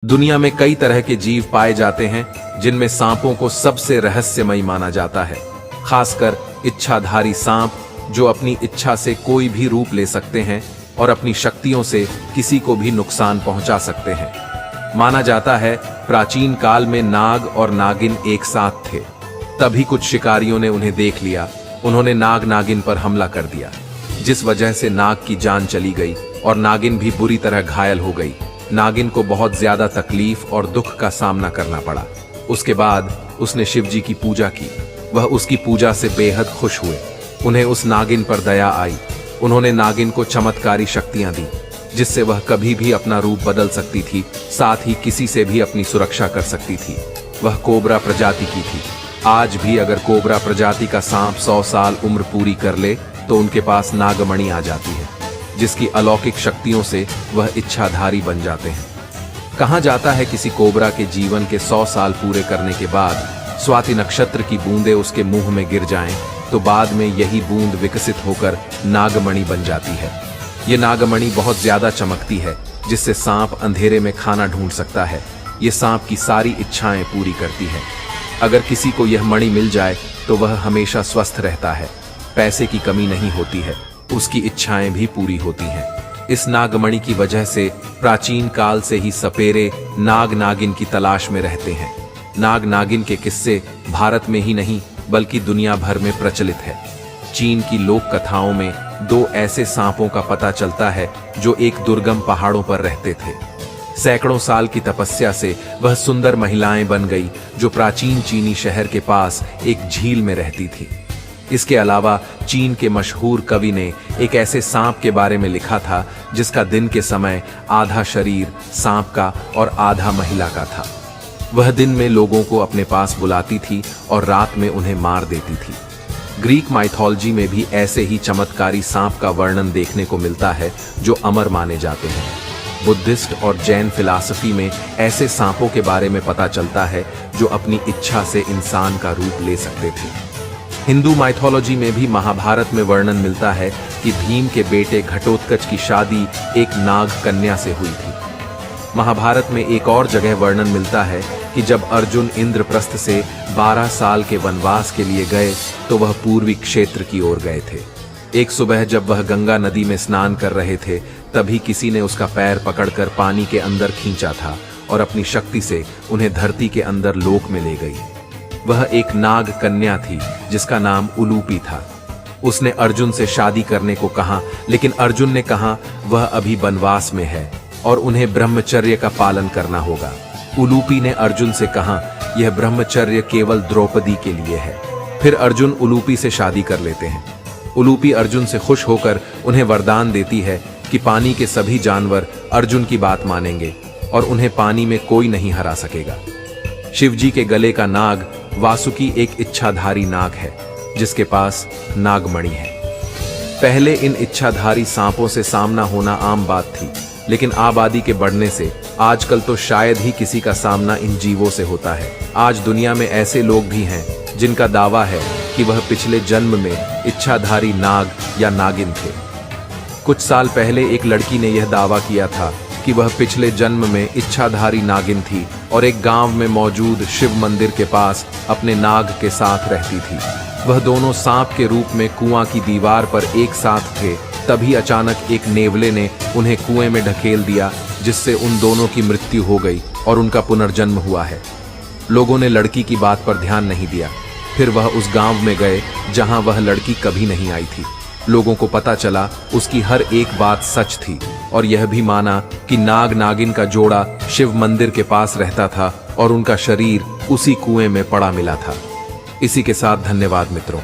दुनिया में कई तरह के जीव पाए जाते हैं जिनमें सांपों को सबसे रहस्यमयी माना जाता है। खासकर इच्छाधारी सांप जो अपनी इच्छा से कोई भी रूप ले सकते हैं और अपनी शक्तियों से किसी को भी नुकसान पहुंचा सकते हैं। माना जाता है प्राचीन काल में नाग और नागिन एक साथ थे। तभी कुछ शिकारियों ने उन्हें देख लिया। उन्होंने नाग नागिन पर हमला कर दिया, जिस वजह से नाग की जान चली गई और नागिन भी बुरी तरह घायल हो गई। नागिन को बहुत ज्यादा तकलीफ और दुख का सामना करना पड़ा। उसके बाद उसने शिव जी की पूजा की। वह उसकी पूजा से बेहद खुश हुए। उन्हें उस नागिन पर दया आई। उन्होंने नागिन को चमत्कारी शक्तियां दी, जिससे वह कभी भी अपना रूप बदल सकती थी, साथ ही किसी से भी अपनी सुरक्षा कर सकती थी। वह कोबरा प्रजाति की थी। आज भी अगर कोबरा प्रजाति का सांप 100 साल उम्र पूरी कर ले तो उनके पास नागमणि आ जाती है, जिसकी अलौकिक शक्तियों से वह इच्छाधारी बन जाते हैं। कहा जाता है किसी कोबरा के जीवन के 100 साल पूरे करने के बाद स्वाति नक्षत्र की बूंदें उसके मुंह में गिर जाएं, तो बाद में यही बूंद विकसित होकर नागमणि बन जाती है। ये नागमणि बहुत ज्यादा चमकती है, जिससे सांप अंधेरे में खाना ढूंढ सकता है। ये सांप की सारी इच्छाएं पूरी करती है। अगर किसी को यह मणि मिल जाए तो वह हमेशा स्वस्थ रहता है, पैसे की कमी नहीं होती है, उसकी इच्छाएं भी पूरी होती हैं। इस नागमणि की वजह से प्राचीन काल से ही सपेरे नाग नागिन की तलाश में रहते हैं। नाग नागिन के किस्से भारत में ही नहीं बल्कि दुनिया भर में प्रचलित है। चीन की लोक कथाओं में 2 ऐसे सांपों का पता चलता है जो एक दुर्गम पहाड़ों पर रहते थे। सैकड़ों साल की तपस्या से वह सुंदर महिलाएं बन गई जो प्राचीन चीनी शहर के पास एक झील में रहती थी। इसके अलावा चीन के मशहूर कवि ने एक ऐसे सांप के बारे में लिखा था जिसका दिन के समय आधा शरीर सांप का और आधा महिला का था। वह दिन में लोगों को अपने पास बुलाती थी और रात में उन्हें मार देती थी। ग्रीक माइथोलॉजी में भी ऐसे ही चमत्कारी सांप का वर्णन देखने को मिलता है जो अमर माने जाते हैं। बुद्धिस्ट और जैन फिलॉसफी में ऐसे सांपों के बारे में पता चलता है जो अपनी इच्छा से इंसान का रूप ले सकते थे। हिंदू माइथोलॉजी में भी महाभारत में वर्णन मिलता है कि भीम के बेटे घटोत्कच की शादी एक नाग कन्या से हुई थी। महाभारत में एक और जगह वर्णन मिलता है कि जब अर्जुन इंद्रप्रस्थ से 12 साल के वनवास के लिए गए तो वह पूर्वी क्षेत्र की ओर गए थे। एक सुबह जब वह गंगा नदी में स्नान कर रहे थे, तभी किसी ने उसका पैर पकड़कर पानी के अंदर खींचा था और अपनी शक्ति से उन्हें धरती के अंदर लोक में ले गई। वह एक नाग कन्या थी जिसका नाम उलूपी था। उसने अर्जुन से शादी करने को कहा, लेकिन अर्जुन ने कहा वह अभी वनवास में है और उन्हें ब्रह्मचर्य का पालन करना होगा। उलूपी ने अर्जुन से कहा यह ब्रह्मचर्य केवल द्रौपदी के लिए है। फिर अर्जुन उलूपी से शादी कर लेते हैं। उलूपी अर्जुन से खुश होकर उन्हें वरदान देती है कि पानी के सभी जानवर अर्जुन की बात मानेंगे और उन्हें पानी में कोई नहीं हरा सकेगा। शिवजी के गले का नाग वासुकी एक इच्छाधारी नाग है जिसके पास नागमणि है। पहले इन इच्छाधारी सांपों से सामना होना आम बात थी, लेकिन आबादी के बढ़ने से आजकल तो शायद ही किसी का सामना इन जीवों से होता है। आज दुनिया में ऐसे लोग भी हैं जिनका दावा है कि वह पिछले जन्म में इच्छाधारी नाग या नागिन थे। कुछ साल पहले एक लड़की ने यह दावा किया था कि वह पिछले जन्म में इच्छाधारी नागिन थी और एक गांव में मौजूद शिव मंदिर के पास अपने नाग के साथ रहती थी। वह दोनों सांप के रूप में कुआं की दीवार पर एक साथ थे। तभी अचानक एक नेवले ने उन्हें कुएं में ढकेल दिया, जिससे उन दोनों की मृत्यु हो गई और उनका पुनर्जन्म हुआ है। लोगों ने लड़की की बात पर ध्यान नहीं दिया। फिर वह उस गांव में गए जहां वह लड़की कभी नहीं आई थी। लोगों को पता चला उसकी हर एक बात सच थी और यह भी माना कि नाग नागिन का जोड़ा शिव मंदिर के पास रहता था और उनका शरीर उसी कुएं में पड़ा मिला था। इसी के साथ धन्यवाद मित्रों।